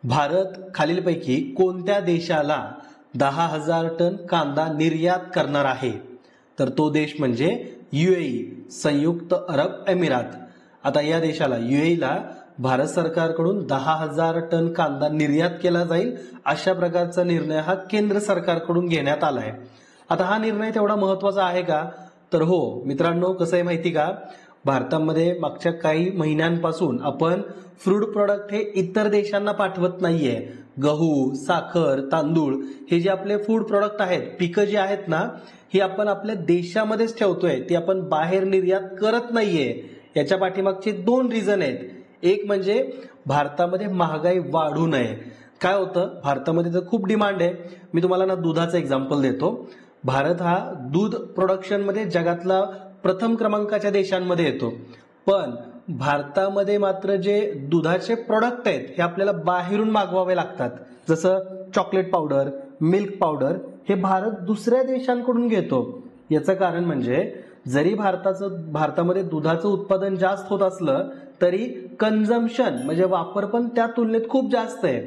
भारत खालीलपैकी कोणत्या देशाला 10,000 टन कांदा निर्यात करणार आहे? तर तो देश म्हणजे UAE, संयुक्त अरब अमिरात. आता या देशाला UAEला भारत सरकारकडून 10,000 टन कांदा निर्यात केला जाईल अशा प्रकारचा निर्णय हा केंद्र सरकारकडून घेण्यात आलाय. आता हा निर्णय तेवढा महत्वाचा आहे का? तर हो मित्रांनो, कसं आहे माहिती का, भारतामध्ये मागच्या काही महिन्यांपासून आपण फूड प्रॉडक्ट हे इतर देशांना पाठवत नाहीये. गहू, साखर, तांदूळ हे जे आपले फूड प्रॉडक्ट आहेत, पिकं जी आहेत ना, ही आपण आपल्या देशामध्येच ठेवतोय, ती आपण बाहेर निर्यात करत नाहीये. याच्या पाठीमागचे दोन रिझन आहेत. एक म्हणजे भारतामध्ये महागाई वाढू नये. काय होतं, भारतामध्ये तर खूप डिमांड आहे. मी तुम्हाला ना दुधाचं एक्झाम्पल देतो. भारत हा दूध प्रोडक्शन मध्ये जगातला प्रथम क्रमांकाच्या देशांमध्ये येतो, पण भारतामध्ये मात्र जे दुधाचे प्रोडक्ट आहेत हे आपल्याला बाहेरून मागवावे लागतात. जसं चॉकलेट पावडर, मिल्क पावडर हे भारत दुसऱ्या देशांकडून घेतो. याचं कारण म्हणजे जरी भारतामध्ये दुधाचं उत्पादन जास्त होत असलं तरी कन्झम्पशन म्हणजे वापर पण त्या तुलनेत खूप जास्त आहे,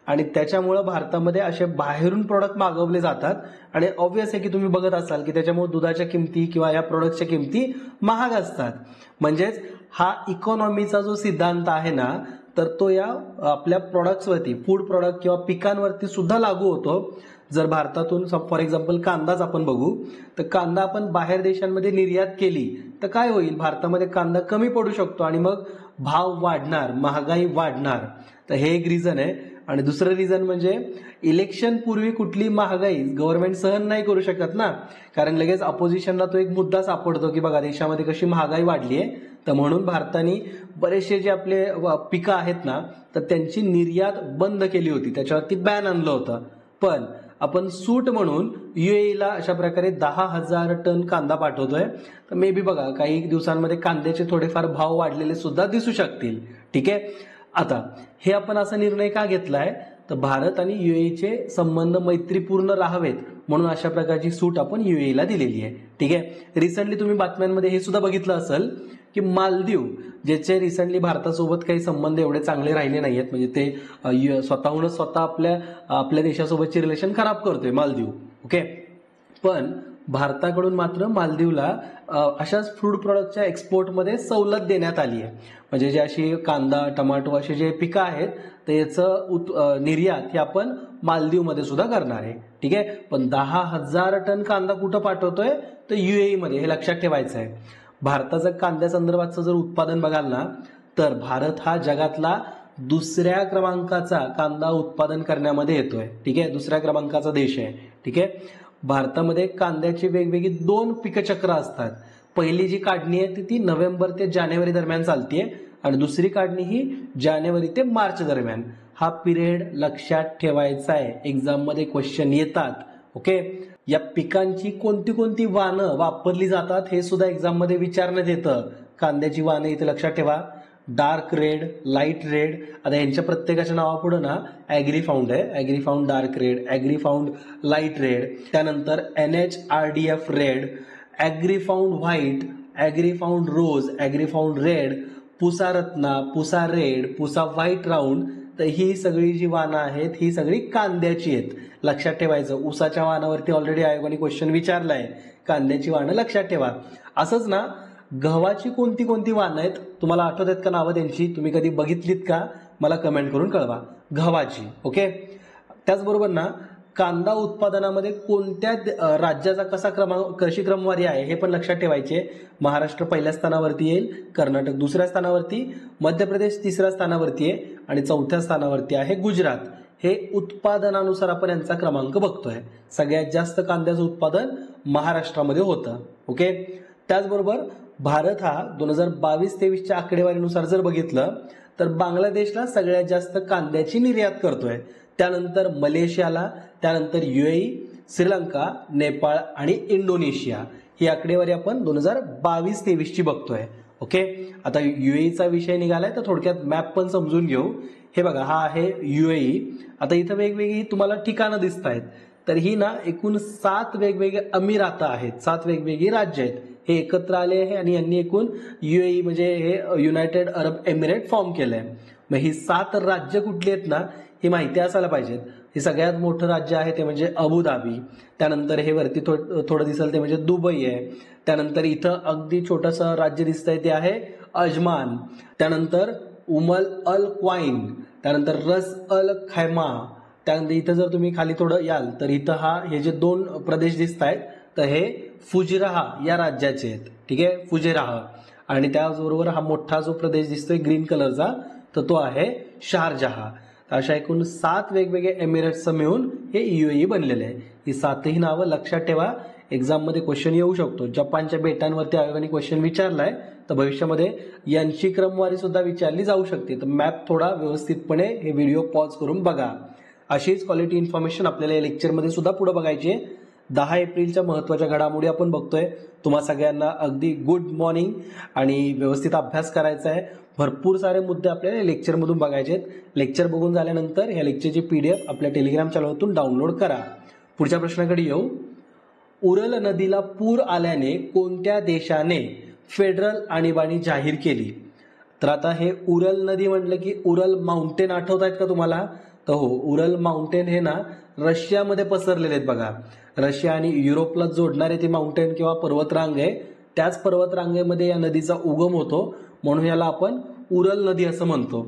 आणि त्याच्यामुळे भारतामध्ये असे बाहेरून प्रोडक्ट मागवले जातात. आणि ऑब्व्हियस आहे की तुम्ही बघत असाल की त्याच्यामुळे दुधाच्या किमती किंवा या प्रोडक्टच्या किमती महाग असतात. म्हणजेच हा इकॉनॉमीचा जो सिद्धांत आहे ना, तर तो या आपल्या प्रोडक्ट्सवरती, फूड प्रोडक्ट किंवा पिकांवरती सुद्धा लागू होतो. जर भारतातून फॉर एक्झाम्पल कांदाच आपण बघू, तर कांदा आपण बाहेर देशांमध्ये निर्यात केली तर काय होईल, भारतामध्ये कांदा कमी पडू शकतो आणि मग भाव वाढणार, महागाई वाढणार. तर हे एक रिझन आहे. आणि दुसरं रिझन म्हणजे इलेक्शन पूर्वी कुठली महागाई गव्हर्नमेंट सहन नाही करू शकत ना, कारण लगेच अपोजिशनला तो एक मुद्दा सापडतो की बघा देशामध्ये कशी महागाई वाढली आहे. तर म्हणून भारताने बरेचसे जे आपले पिकं आहेत ना, तर त्यांची निर्यात बंद केली होती, त्याच्यावरती बॅन आणलं होतं. पण आपण सूट म्हणून UAEला अशा प्रकारे 10,000 टन कांदा पाठवतोय. तर मे बी बघा काही दिवसांमध्ये कांद्याचे थोडेफार भाव वाढलेले सुद्धा दिसू शकतील. ठीक आहे. आता हे आपण असा निर्णय का घेतलाय, तर भारत आणि UAEचे संबंध मैत्रीपूर्ण राहावेत म्हणून अशा प्रकारची सूट आपण UAEला दिलेली आहे. ठीक आहे. रिसेंटली तुम्ही बातम्यांमध्ये हे सुद्धा बघितलं असेल की मालदीव, ज्याचे रिसेंटली भारतासोबत काही संबंध एवढे चांगले राहिले नाहीयेत, म्हणजे ते स्वतःहूनच आपल्या देशासोबतचे रिलेशन खराब करतोय मालदीव. ओके. पण भारताकडून मात्र मालदीवला अशाच फूड प्रॉडक्टच्या एक्सपोर्टमध्ये सवलत देण्यात आली आहे. म्हणजे जे अशी कांदा, टमाटो असे जे पिकं आहेत तर याचं निर्यात हे आपण मालदीवमध्ये सुद्धा करणार आहे. ठीक आहे. पण 10,000 टन कांदा कुठं पाठवतोय, तर UAE मध्ये. हे लक्षात ठेवायचं आहे. भारताचं कांद्या संदर्भातचं जर उत्पादन बघाल ना, तर भारत हा जगातला दुसऱ्या क्रमांकाचा कांदा उत्पादन करण्यामध्ये येतोय. ठीक आहे. दुसऱ्या क्रमांकाचा देश आहे. ठीक आहे. भारतामध्ये कांद्याची वेगवेगळी 2 पिकचक्र असतात. पहिली जी काढणी आहे ती नोव्हेंबर ते जानेवारी दरम्यान चालतीये, आणि दुसरी काढणी ही जानेवारी ते मार्च दरम्यान. हा पिरियड लक्षात ठेवायचा आहे, एक्झाम मध्ये क्वेश्चन येतात. ओके. या पिकांची कोणती कोणती वाहनं वापरली जातात हे सुद्धा एक्झाम मध्ये विचारण्यात येतं. कांद्याची वाहनं इथे लक्षात ठेवा, डार्क रेड, लाईट रेड. आता यांच्या प्रत्येकाच्या नावापुढे ना ॲग्रीफाऊंड आहे. Agrifound dark red, Agrifound light red, त्यानंतर NHRDF red, Agrifound white, Agrifound rose, Agrifound red, Pusa Ratna, Pusa red, Pusa white round. तर ही सगळी जी वाहनं आहेत ही सगळी कांद्याची आहेत. लक्षात ठेवायचं. ऊसाच्या वाहनावरती ऑलरेडी आयोगाने क्वेश्चन विचारलाय, कांद्याची वाहनं लक्षात ठेवा. असंच ना गव्हाची कोणती कोणती वाहनं आहेत, तुम्हाला आठवत आहेत का नावं त्यांची? तुम्ही कधी बघितलीत का? मला कमेंट करून कळवा. गव्हाची. ओके. त्याचबरोबर ना कांदा उत्पादनामध्ये कोणत्या राज्याचा कशी क्रमवारी आहे हे पण लक्षात ठेवायचे. महाराष्ट्र पहिल्या स्थानावरती येईल, कर्नाटक दुसऱ्या स्थानावरती, मध्य प्रदेश तिसऱ्या स्थानावरती आहे, आणि चौथ्या स्थानावरती आहे गुजरात. हे उत्पादनानुसार आपण यांचा क्रमांक बघतोय. सगळ्यात जास्त कांद्याचं उत्पादन महाराष्ट्रामध्ये होतं. ओके. त्याचबरोबर भारत हा 2022-23च्या आकडेवारीनुसार जर बघितलं तर बांगलादेशला सगळ्यात जास्त कांद्याची निर्यात करतोय. त्यानंतर मलेशियाला, त्यानंतर UAE, श्रीलंका, नेपाळ आणि इंडोनेशिया. ही आकडेवारी आपण 2022-23ची बघतोय. ओके. आता UAEचा विषय निघालाय तर थोडक्यात मॅप पण समजून घेऊ. हे बघा, हा आहे UAE. आता इथं वेगवेगळी तुम्हाला ठिकाणं दिसत आहेत. तर ही ना एकूण 7 वेगवेगळे अमिरात आहेत, 7 वेगवेगळी राज्य आहेत. हे एकत्र आले आहे आणि यांनी एकूण UAE म्हणजे हे युनायटेड अरब एमिरेट फॉर्म केलंय. मग ही 7 राज्य कुठली आहेत ना, ही माहिती असायला पाहिजे. हे सगळ्यात मोठं राज्य आहे ते म्हणजे अबुधाबी. त्यानंतर हे वरती थोडं दिसेल ते म्हणजे दुबई आहे. त्यानंतर इथं अगदी छोटंसं राज्य दिसतंय ते आहे अजमान. त्यानंतर उमल अल क्वाईन, त्यानंतर रस अल खैमा. त्यानंतर इथं जर तुम्ही खाली थोडं याल तर इथं हे जे 2 प्रदेश दिसत आहेत तर हे फुजराहा या राज्याचे आहेत. ठीक आहे, फुजराहा. आणि त्याचबरोबर हा मोठा जो प्रदेश दिसतोय ग्रीन कलरचा तर तो आहे शारजहा. अशा एकूण 7 वेगवेगळे एमिरेट्सचं मिळून हे UAE बनलेले आहे. ही 7ही नावं लक्षात ठेवा, एक्झाममध्ये क्वेश्चन येऊ शकतो. जपानच्या बेटांवरती आयोगाने क्वेश्चन विचारलाय तर भविष्यामध्ये यांची क्रमवारी सुद्धा विचारली जाऊ शकते. तर मॅप थोडा व्यवस्थितपणे हे व्हिडिओ पॉज करून बघा. अशीच क्वालिटी इन्फॉर्मेशन आपल्याला या लेक्चरमध्ये सुद्धा पुढे बघायची आहे. 10 एप्रिलच्या महत्त्वाच्या घडामोडी आपण बघतोय. तुम्हा सगळ्यांना अगदी गुड मॉर्निंग आणि व्यवस्थित अभ्यास करायचा आहे. भरपूर सारे मुद्दे आपल्याला लेक्चरमधून बघायचे आहेत. लेक्चर बघून झाल्यानंतर ह्या लेक्चरची PDF आपल्या टेलिग्राम चॅनलवरून डाउनलोड करा. पुढच्या प्रश्नाकडे येऊ. उरल नदीला पूर आल्याने कोणत्या देशाने फेडरल आणीबाणी जाहीर केली? तर आता हे उरल नदी म्हटलं की उरल माउंटेन आठवत आहेत का तुम्हाला? तर हो, उरल माउंटेन हे ना रशियामध्ये पसरलेले आहेत बघा. रशिया आणि युरोपला जोडणारे ते माउंटेन किंवा पर्वतरांग आहे. त्याच पर्वतरांगेमध्ये या नदीचा उगम होतो, म्हणून याला आपण उरल नदी असं म्हणतो.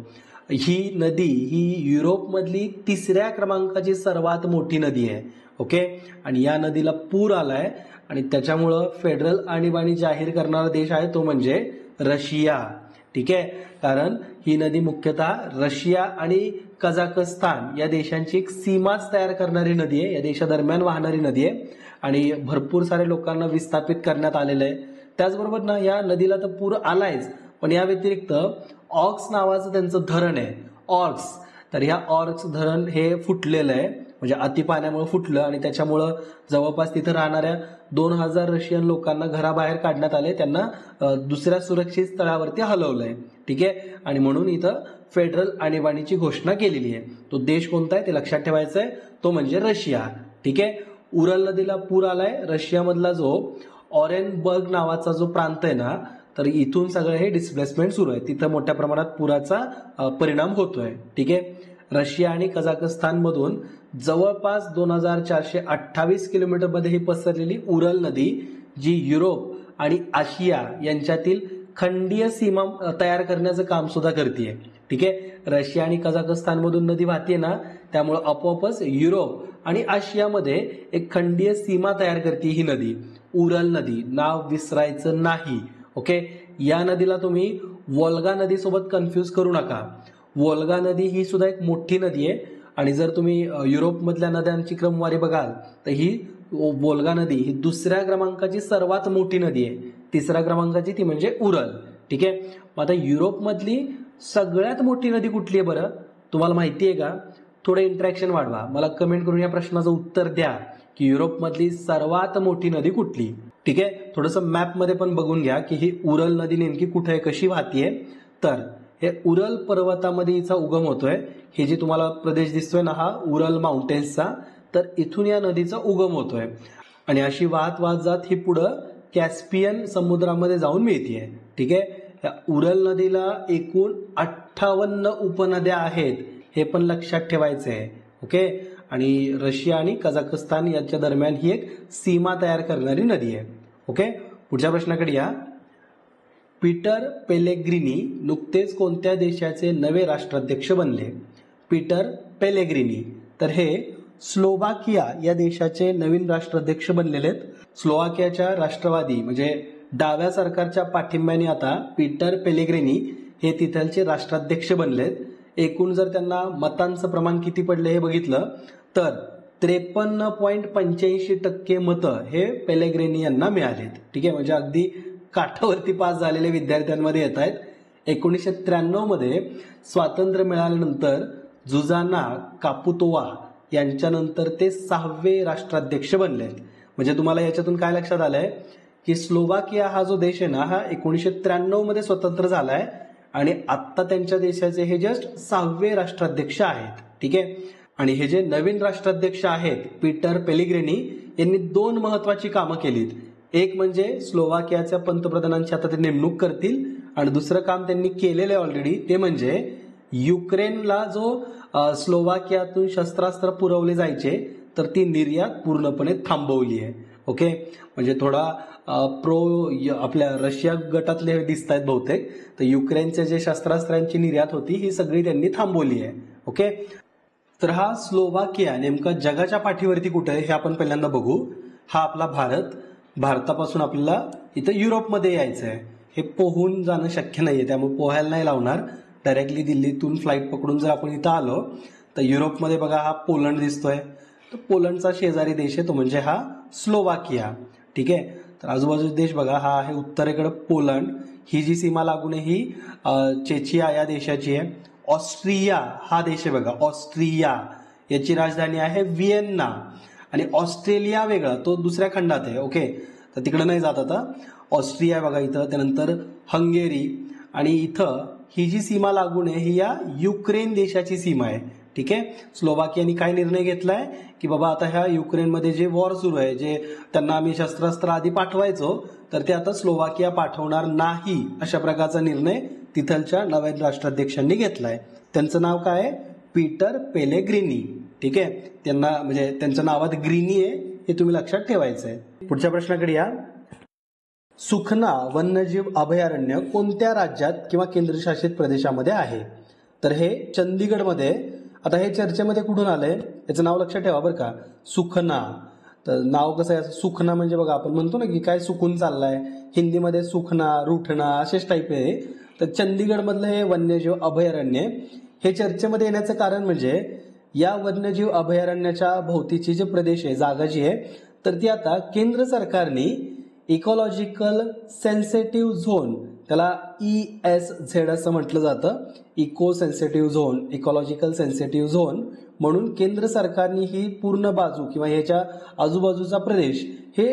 ही नदी ही युरोपमधली 3ऱ्या क्रमांकाची सर्वात मोठी नदी आहे. ओके, आणि या नदीला पूर आलाय आणि त्याच्यामुळं फेडरल आणीबाणी जाहीर करणारा देश आहे तो म्हणजे रशिया. ठीक आहे, कारण ही नदी मुख्यतः रशिया आणि कझाकस्तान या देशांची एक सीमाच तयार करणारी नदी आहे. या देशादरम्यान वाहणारी नदी आहे आणि भरपूर सारे लोकांना विस्थापित करण्यात आलेलं आहे. त्याचबरोबर ना या नदीला तर पूर आलायच, पण या व्यतिरिक्त ऑक्स नावाचं त्यांचं धरण आहे, ऑर्क्स. तर ह्या ऑर्क्स धरण हे फुटलेलं आहे, म्हणजे अति पाण्यामुळे फुटलं आणि त्याच्यामुळं जवळपास तिथं राहणाऱ्या 2000 रशियन लोकांना घराबाहेर काढण्यात आले. त्यांना दुसऱ्या सुरक्षित स्थळावरती हलवलंय. ठीक आहे, आणि म्हणून इथं फेडरल आणीबाणीची घोषणा केलेली आहे. तो देश कोणता आहे ते लक्षात ठेवायचं आहे, तो म्हणजे रशिया. ठीक आहे, उरल नदीला पूर आलाय. रशियामधला जो ऑरेनबर्ग नावाचा जो प्रांत आहे ना, तर इथून सगळं हे डिस्प्लेसमेंट सुरू आहे. तिथं मोठ्या प्रमाणात पुराचा परिणाम होतोय. ठीक आहे, रशिया आणि कझाकस्तानमधून जवळपास 2428 किलोमीटरमध्ये ही पसरलेली उरल नदी जी युरोप आणि आशिया यांच्यातील खंडीय सीमा तयार करण्याचं काम सुद्धा करते. ठीक आहे, रशिया आणि कझाकस्तानमधून नदी वाहते ना, त्यामुळे आपोआपच युरोप आणि आशियामध्ये एक खंडीय सीमा तयार करते ही नदी, उरल नदी. नाव विसरायचं नाही. ओके, या नदीला तुम्ही वोल्गा नदीसोबत कन्फ्यूज करू नका. वोल्गा नदी ही सुद्धा एक मोठी नदी आहे आणि जर तुम्ही युरोपमधल्या नद्यांची क्रमवारी बघाल तर ही वोल्गा नदी ही 2ऱ्या क्रमांकाची सर्वात मोठी नदी आहे. 3ऱ्या क्रमांकाची ती म्हणजे उरल. ठीक आहे, मग आता युरोपमधली सगळ्यात मोठी नदी कुठली आहे बरं, तुम्हाला माहिती आहे का? थोडं इंटरॅक्शन वाढवा, मला कमेंट करून या प्रश्नाचं उत्तर द्या की युरोपमधली सर्वात मोठी नदी कुठली. ठीक आहे, थोडंसं मॅपमध्ये पण बघून घ्या की ही उरल नदी नेमकी कुठे आहे, कशी वाहतीये. तर हे उरल पर्वतामध्ये हिचा उगम होतोय. हे जे तुम्हाला प्रदेश दिसतोय ना हा उरल माउंटेन्सचा, तर इथून या नदीचा उगम होतोय आणि अशी वाहत वाहत जात ही पुढं कॅस्पियन समुद्रामध्ये जाऊन मिळतीये. ठीक आहे, या उरल नदीला एकूण 58 उपनद्या आहेत, हे पण लक्षात ठेवायचं आहे. ओके, आणि रशिया आणि कझाकस्तान यांच्या दरम्यान ही एक सीमा तयार करणारी नदी आहे. ओके, पुढच्या प्रश्नाकडे या. पीटर पेलेग्रिनी नुकतेच कोणत्या देशाचे नवे राष्ट्राध्यक्ष बनले? पीटर पेलेग्रिनी, तर हे स्लोवाकिया या देशाचे नवीन राष्ट्राध्यक्ष बनलेले आहेत. स्लोवाकियाच्या राष्ट्रवादी म्हणजे डाव्या सरकारच्या पाठिंब्याने आता पीटर पेलेग्रिनी हे तिथलचे राष्ट्राध्यक्ष बनलेत. एकूण जर त्यांना मतांचं प्रमाण किती पडले हे बघितलं तर 53.85% मतं हे पेलेग्रिनी यांना मिळालेत. ठीक आहे, म्हणजे अगदी काठावरती पास झालेले विद्यार्थ्यांमध्ये येत आहेत. 1993 मध्ये स्वातंत्र्य मिळाल्यानंतर जुझाना कापुतोवा यांच्यानंतर ते 6वे राष्ट्राध्यक्ष बनले. म्हणजे तुम्हाला याच्यातून काय लक्षात आलंय की स्लोवाकिया हा जो देश आहे ना, हा 1993 मध्ये स्वतंत्र झालाय आणि आता त्यांच्या देशाचे हे जस्ट 6वे राष्ट्राध्यक्ष आहेत. ठीक आहे, आणि हे जे नवीन राष्ट्राध्यक्ष आहेत पीटर पेलेग्रिनी यांनी 2 महत्वाची कामं केलीत. एक म्हणजे स्लोवाकियाच्या पंतप्रधानांची आता ते नेमणूक करतील आणि दुसरं काम त्यांनी केलेलं आहे ऑलरेडी, ते म्हणजे युक्रेनला जो स्लोवाकियातून शस्त्रास्त्र पुरवले जायचे तर ती निर्यात पूर्णपणे थांबवली आहे. ओके, म्हणजे थोडा आपल्या रशिया गटातले दिसत आहेत बहुतेक. तर युक्रेनचे जे शस्त्रास्त्रांची निर्यात होती ही सगळी त्यांनी थांबवली आहे. ओके, तर हा स्लोवाकिया नेमका जगाच्या पाठीवरती कुठे आहे हे आपण पहिल्यांदा बघू. हा आपला भारतापासून आपल्याला इथं युरोपमध्ये यायचं आहे. हे पोहून जाणं शक्य नाहीये, त्यामुळे पोहायला नाही लावणार. डायरेक्टली दिल्लीतून फ्लाईट पकडून जर आपण इथं आलो तर युरोपमध्ये बघा हा पोलंड दिसतोय. तर पोलंडचा शेजारी देश आहे तो म्हणजे हा स्लोवाकिया. ठीक आहे, तर आजूबाजूचे देश बघा, हा आहे उत्तरेकडे पोलंड. ही जी सीमा लागून आहे ही चेचिया या देशाची आहे. ऑस्ट्रिया हा देश आहे बघा, ऑस्ट्रिया याची राजधानी आहे व्हिएन्ना. आणि ऑस्ट्रेलिया वेगळा, तो दुसऱ्या खंडात आहे. ओके, तर तिकडे नाही जात आता. ऑस्ट्रिया बघा इथं, त्यानंतर हंगेरी. आणि इथं ही जी सीमा लागून आहे ही या युक्रेन देशाची सीमा आहे. ठीक आहे, स्लोवाकियाने काय निर्णय घेतलाय की बाबा आता ह्या युक्रेनमध्ये जे वॉर सुरू आहे, जे त्यांना आम्ही शस्त्रास्त्र आधी पाठवायचो तर ते आता स्लोवाकिया पाठवणार नाही, अशा प्रकारचा निर्णय तिथलच्या नव्या राष्ट्राध्यक्षांनी घेतलाय. त्यांचं नाव काय आहे? Peter Pellegrini. ठीक आहे, त्यांना म्हणजे त्यांच्या नावात ग्रीनी आहे हे तुम्ही लक्षात ठेवायचं आहे. पुढच्या प्रश्नाकडे या. सुखना वन्यजीव अभयारण्य कोणत्या राज्यात किंवा केंद्रशासित प्रदेशामध्ये आहे? तर हे चंदीगडमध्ये. आता हे चर्चेमध्ये कुठून आलंय याचं नाव लक्षात ठेवा बरं का, सुखना. तर नाव कसं आहे, सुखना म्हणजे बघा आपण म्हणतो ना की काय सुकून चाललाय, हिंदीमध्ये सुखना, रूठना असेच टाईप आहे. तर चंदीगडमधलं हे वन्यजीव अभयारण्य हे चर्चेमध्ये येण्याचं कारण म्हणजे या वन्यजीव अभयारण्याच्या भोवतीची जे प्रदेश आहे, जागा जी आहे, तर ती आता केंद्र सरकारने इकॉलॉजिकल सेन्सिटिव्ह झोन, त्याला ESZ असं म्हटलं जातं, eco sensitive zone, ecological sensitive zone म्हणून केंद्र सरकारने ही पूर्ण बाजू किंवा ह्याच्या आजूबाजूचा प्रदेश हे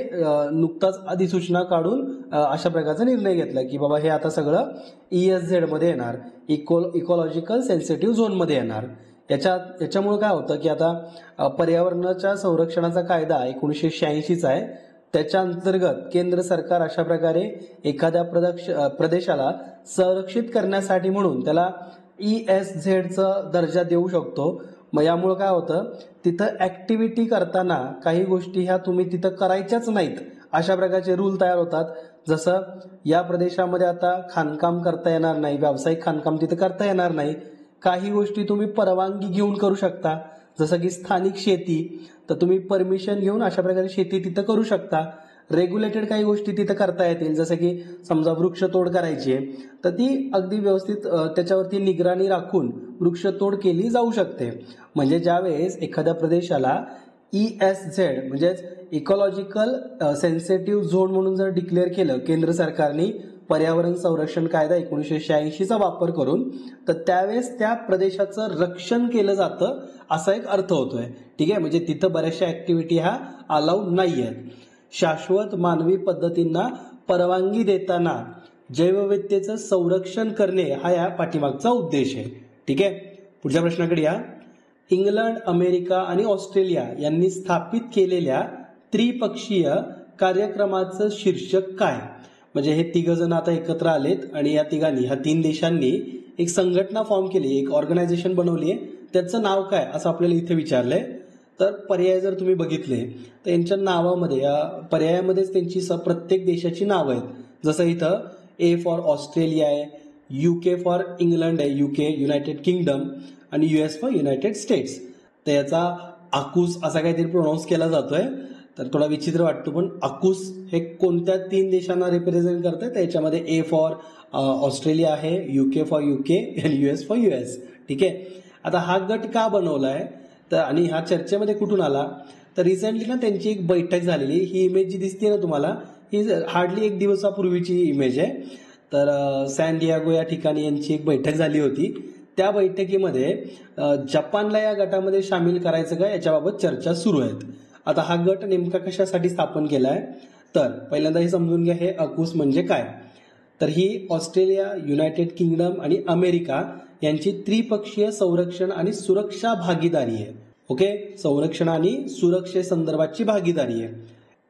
नुकताच अधिसूचना काढून अशा प्रकारचा निर्णय घेतला की बाबा हे आता सगळं ESZ मध्ये येणार, इकॉलॉजिकल सेन्सिटिव्ह झोन मध्ये येणार. याच्यामुळे काय होतं की आता पर्यावरणाच्या संरक्षणाचा कायदा 1986चा आहे, त्याच्या अंतर्गत केंद्र सरकार अशा प्रकारे एखाद्या प्रदेशाला संरक्षित करण्यासाठी म्हणून त्याला ESZचा दर्जा देऊ शकतो. मग यामुळे काय होतं, तिथं ऍक्टिव्हिटी करताना काही गोष्टी ह्या तुम्ही तिथं करायच्याच नाहीत अशा प्रकारचे रूल तयार होतात. जसं या प्रदेशामध्ये आता खाणकाम करता येणार नाही, व्यावसायिक खाणकाम तिथं करता येणार नाही. काही गोष्टी तुम्ही परवानगी घेऊन करू शकता, जसं की स्थानिक शेती, तर तुम्ही परमिशन घेऊन अशा प्रकारे शेती तिथं करू शकता. रेग्युलेटेड काही गोष्टी तिथं करता येतील, जसं की समजा वृक्षतोड करायची आहे तर ती अगदी व्यवस्थित त्याच्यावरती निगराणी राखून वृक्षतोड केली जाऊ शकते. म्हणजे ज्यावेळेस एखाद्या प्रदेशाला ESZ म्हणजेच इकॉलॉजिकल सेन्सिटिव्ह झोन म्हणून जर डिक्लेअर केलं केंद्र सरकारने पर्यावरण संरक्षण कायदा 1986चा वापर करून, तर त्यावेळेस त्या प्रदेशाचं रक्षण केलं जातं असा एक अर्थ होतोय. ठीक आहे, म्हणजे तिथं बऱ्याचशा ऍक्टिव्हिटी ह्या अलाउड नाही आहेत. शाश्वत मानवी पद्धतींना परवानगी देताना जैवविविधतेचं संरक्षण करणे हा या पाठीमागचा उद्देश आहे. ठीक आहे, पुढच्या प्रश्नाकडे या. इंग्लंड, अमेरिका आणि ऑस्ट्रेलिया यांनी स्थापित केलेल्या त्रिपक्षीय कार्यक्रमाचं शीर्षक काय? म्हणजे हे तिघ जण आता एकत्र आलेत आणि या तिघांनी, ह्या 3 देशांनी एक संघटना फॉर्म केली, एक ऑर्गनायझेशन बनवली आहे. त्याचं नाव काय असं आपल्याला इथे विचारलंय. तर पर्याय जर तुम्ही बघितले तर यांच्या नावामध्ये, या पर्यायामध्येच त्यांची प्रत्येक देशाची नावं आहेत. जसं इथं A फॉर ऑस्ट्रेलिया आहे, UK फॉर इंग्लंड आहे, UK युनायटेड किंगडम, आणि US फॉर युनायटेड स्टेट्स. तर याचा आकुस असा काहीतरी प्रोनाऊन्स केला जातोय, तर थोडा विचित्र वाटतो, पण आकुस हे कोणत्या 3 देशांना रिप्रेझेंट करतंय? त्याच्यामध्ये A फॉर ऑस्ट्रेलिया आहे, UK फॉर UK आणि US फॉर US. ठीक आहे, आता हा गट का बनवलाय तर आणि हा चर्चेमध्ये कुठून आला? तर रिसेंटली ना त्यांची एक बैठक झालेली. ही इमेज जी दिसते ना तुम्हाला, ही हार्डली 1 दिवसापूर्वीची इमेज आहे. तर सॅन डियागो या ठिकाणी यांची एक बैठक झाली होती. त्या बैठकीमध्ये जपानला या गटामध्ये सामील करायचं का याच्याबाबत चर्चा सुरू आहेत. आता हा गट नेमका कशासाठी स्थापन केलाय तर पहिल्यांदा हे समजून घ्या, हे AUKUS म्हणजे काय. तर ही ऑस्ट्रेलिया, युनायटेड किंगडम आणि अमेरिका यांची त्रिपक्षीय संरक्षण आणि सुरक्षा भागीदारी आहे. ओके, संरक्षण आणि सुरक्षेसंदर्भातची भागीदारी आहे.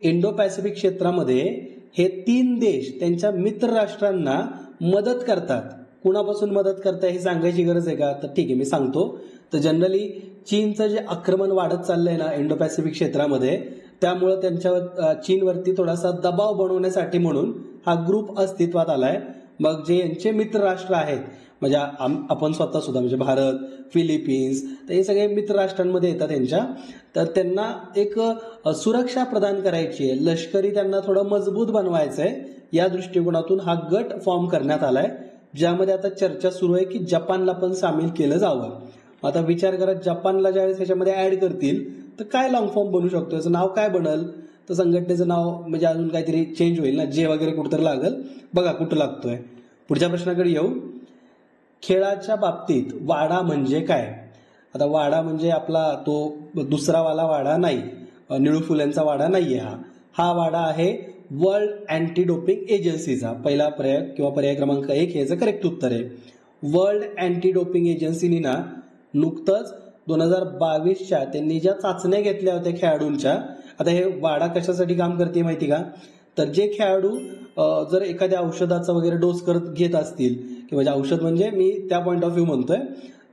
इंडो पॅसिफिक क्षेत्रामध्ये हे 3 देश त्यांच्या मित्र राष्ट्रांना मदत करतात. कुणापासून मदत करताय हे सांगायची गरज आहे का? तर ठीक आहे, मी सांगतो. तर जनरली चीनचं जे आक्रमण वाढत चाललंय ना इंडो पॅसिफिक क्षेत्रामध्ये, त्यामुळे त्यांच्यावर चीनवरती थोडासा दबाव बनवण्यासाठी म्हणून हा ग्रुप अस्तित्वात आलाय. मग जे यांचे मित्र राष्ट्र आहेत, म्हणजे आपण स्वतः सुद्धा म्हणजे भारत, फिलिपिन्स, तर हे सगळे मित्र राष्ट्रांमध्ये येतात त्यांच्या. तर त्यांना एक सुरक्षा प्रदान करायची आहे, लष्करी त्यांना थोडं मजबूत बनवायचं आहे, या दृष्टिकोनातून हा गट फॉर्म करण्यात आलाय, ज्यामध्ये आता चर्चा सुरू आहे की जपानला पण सामील केलं जावं. आता विचार करा, जपानला ज्यावेळेस ह्याच्यामध्ये ऍड करतील तर काय लॉंग फॉर्म बनू शकतो, याचं नाव काय बनल? तर संघटनेचं नाव म्हणजे अजून काहीतरी चेंज होईल ना, जे वगैरे कुठंतरी लागल. बघा कुठं लागतोय. पुढच्या प्रश्नाकडे येऊ. खेळाच्या बाबतीत वाडा म्हणजे काय? आता वाडा म्हणजे आपला तो दुसरा वाला वाडा नाही, निळू फुल्यांचा वाडा नाहीये. हा वाडा आहे वर्ल्ड अँटी डोपिंग एजन्सीचा. पहिला पर्याय किंवा पर्याय क्रमांक 1 याचं करेक्ट उत्तर आहे. वर्ल्ड अँटी डोपिंग एजन्सीनी ना नुकतंच 2022च्या त्यांनी ज्या चाचण्या घेतल्या होत्या खेळाडूंच्या. आता हे वाडा कशासाठी काम करते माहिती का? तर जे खेळाडू जर एखाद्या औषधाचा वगैरे डोस घेत असतील, किंवा औषध म्हणजे मी त्या पॉईंट ऑफ व्ह्यू म्हणतोय,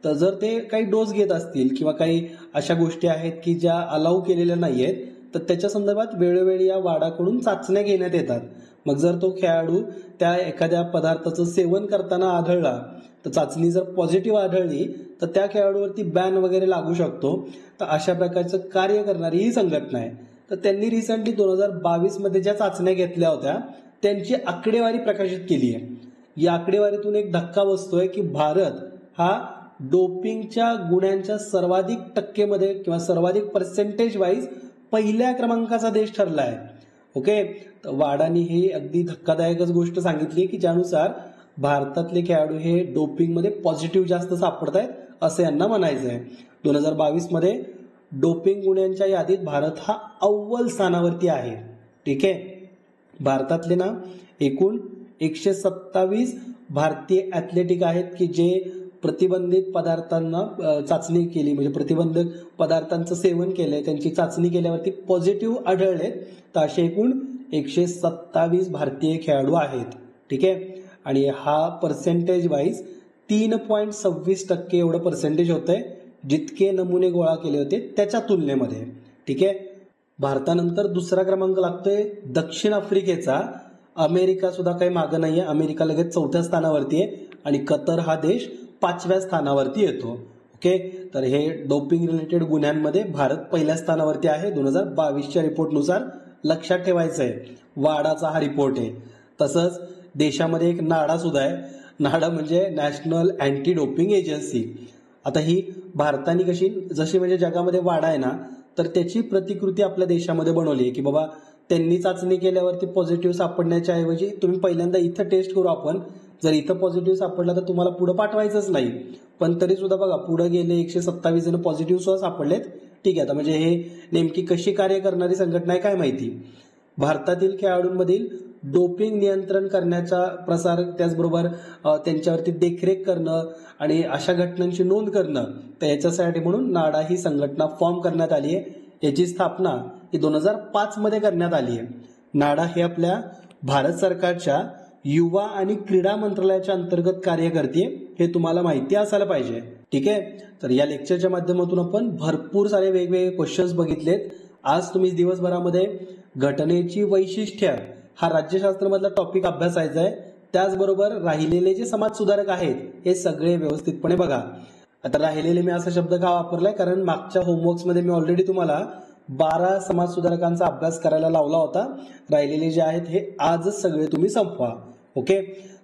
तर जर ते काही डोस घेत असतील किंवा काही अशा गोष्टी आहेत की ज्या अलाउ केलेल्या नाहीयेत, तर त्याच्या संदर्भात वेळोवेळी या वाडाकडून चाचण्या घेण्यात येतात. मग जर तो खेळाडू त्या एखाद्या पदार्थाचं सेवन करताना आढळला, तर चाचणी जर पॉझिटिव्ह आढळली तर त्या खेळाडूवरती बॅन वगैरे लागू शकतो. तर अशा प्रकारचं कार्य करणारी ही संघटना आहे. तर त्यांनी रिसेंटली 2022 मध्ये ज्या चाचण्या घेतल्या होत्या त्यांची आकडेवारी प्रकाशित केली आहे. या आकडेवारीतून एक धक्का बसतोय की भारत हा डोपिंगच्या गुन्ह्यांच्या सर्वाधिक टक्केमध्ये किंवा सर्वाधिक पर्सेंटेज वाईज पहिल्या क्रमांकाचा देश ठरला आहे. ओके, तर वाडानी ही अगदी धक्कादायकच गोष्ट सांगितली की ज्यानुसार भारतातले खेळाडू हे डोपिंगमध्ये पॉझिटिव्ह जास्त सापडत आहेत असं यांना म्हणायचं आहे. 2022 मध्ये डोपिंग गुन्ह्यांच्या यादीत भारत हा अव्वल स्थानावरती आहे. ठीक आहे. भारतातले ना एकूण 127 भारतीय ॲथलेटिक आहेत की जे प्रतिबंधित पदार्थांना चाचणी केली, म्हणजे प्रतिबंधक पदार्थांचं सेवन केलंय, त्यांची चाचणी केल्यावरती पॉझिटिव्ह आढळले. तर असे एकूण 127 भारतीय खेळाडू आहेत. ठीक आहे. आणि हा पर्सेंटेज वाईज 3.26% एवढं पर्सेंटेज होतंय जितके नमुने गोळा केले होते त्याच्या तुलनेमध्ये. ठीक आहे. भारतानंतर दुसरा क्रमांक लागतोय दक्षिण आफ्रिकेचा. अमेरिका सुद्धा काही मागं नाहीये, अमेरिका लगेच 4थ्या स्थानावरती आहे आणि कतर हा देश 5व्या स्थानावरती येतो. ओके, तर हे डोपिंग रिलेटेड गुन्ह्यांमध्ये भारत पहिल्या स्थानावरती आहे 2022च्या रिपोर्टनुसार. लक्षात ठेवायचं आहे, वाडाचा हा रिपोर्ट आहे. तसंच देशामध्ये एक नाडा सुद्धा आहे, नाडा म्हणजे नॅशनल अँटी डोपिंग एजन्सी. आता ही भारताने कशी जशी म्हणजे जगामध्ये वाडा आहे ना, तर त्याची प्रतिकृती आपल्या देशामध्ये बनवली आहे की बाबा त्यांनी चाचणी केल्यावरती पॉझिटिव्ह सापडण्याच्या ऐवजी तुम्ही पहिल्यांदा इथं टेस्ट करू आपण, जर इथं पॉझिटिव्ह सापडला तर तुम्हाला पुढे पाठवायचंच नाही. पण तरी सुद्धा बघा पुढे गेले 127 जण पॉझिटिव्ह सुद्धा सापडलेत. ठीक आहे. आता म्हणजे हे नेमकी कशी कार्य करणारी संघटना आहे काय माहिती. भारतातील खेळाडूंमधील डोपिंग नियंत्रण करण्याचा प्रसार, त्याचबरोबर त्यांच्यावरती देखरेख करणं आणि अशा घटनांची नोंद करणं, तर याच्यासाठी म्हणून नाडा ही संघटना फॉर्म करण्यात आली आहे. याची स्थापना ही 2005 मध्ये करण्यात आली आहे. नाडा हे आपल्या भारत सरकारच्या युवा आणि क्रीडा मंत्रालयाच्या अंतर्गत कार्य करते, हे तुम्हाला माहिती असायला पाहिजे. ठीक आहे. तर या लेक्चरच्या माध्यमातून आपण भरपूर सारे वेगवेगळे क्वेश्चन्स बघितलेत. आज तुम्ही दिवसभरामध्ये घटनेची वैशिष्ट्य हा राज्यशास्त्रामधला टॉपिक अभ्यासायचा आहे. त्याचबरोबर राहिलेले जे समाज सुधारक आहेत हे सगळे व्यवस्थितपणे बघा. आता राहिलेले मी असा शब्द का वापरलाय, कारण मागच्या होमवर्क्समध्ये मी ऑलरेडी तुम्हाला 12 समाज सुधारकांचा अभ्यास करायला लावला होता. राहिलेले जे आहेत हे आजच सगळे तुम्ही संपवा. ओके,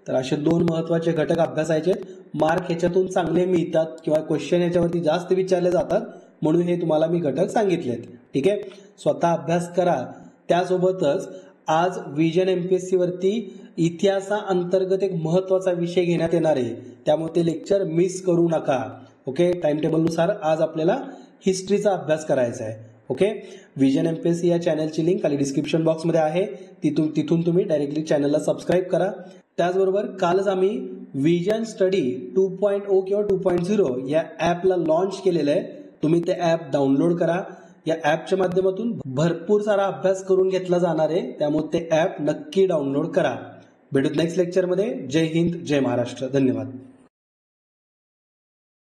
तर असे 2 महत्वाचे घटक अभ्यासायचे. मार्क ह्याच्यातून चांगले मिळतात किंवा क्वेश्चन याच्यावरती जास्त विचारले जातात, म्हणून हे तुम्हाला मी घटक सांगितलेत. ठीक आहे. स्वतः अभ्यास करा. त्यासोबतच आज विजन एमपीएससी वरती इतिहासा अंतर्गत एक महत्वाचा विषय घेण्यात येणार आहे, त्यामुळे ते लेक्चर मिस करू नका. ओके, टाइम टेबलनुसार आज आपल्याला हिस्ट्रीचा अभ्यास करायचा आहे. ओके, विजन एमपीएससी या चॅनलची लिंक खाली डिस्क्रिप्शन बॉक्समध्ये आहे, तिथून तुम्ही डायरेक्टली चॅनलला सबस्क्राईब करा. त्याचबरोबर कालच आम्ही विजन स्टडी 2.0 किंवा 2.0 या ॲपला लॉन्च केलेलं आहे. तुम्ही ते ॲप डाउनलोड करा. या ॲपच्या माध्यमातून भरपूर सारा अभ्यास करून घेतला जाणार आहे, त्यामुळे ते ॲप नक्की डाउनलोड करा. भेटूत नेक्स्ट लेक्चरमध्ये. जय हिंद, जय महाराष्ट्र. धन्यवाद.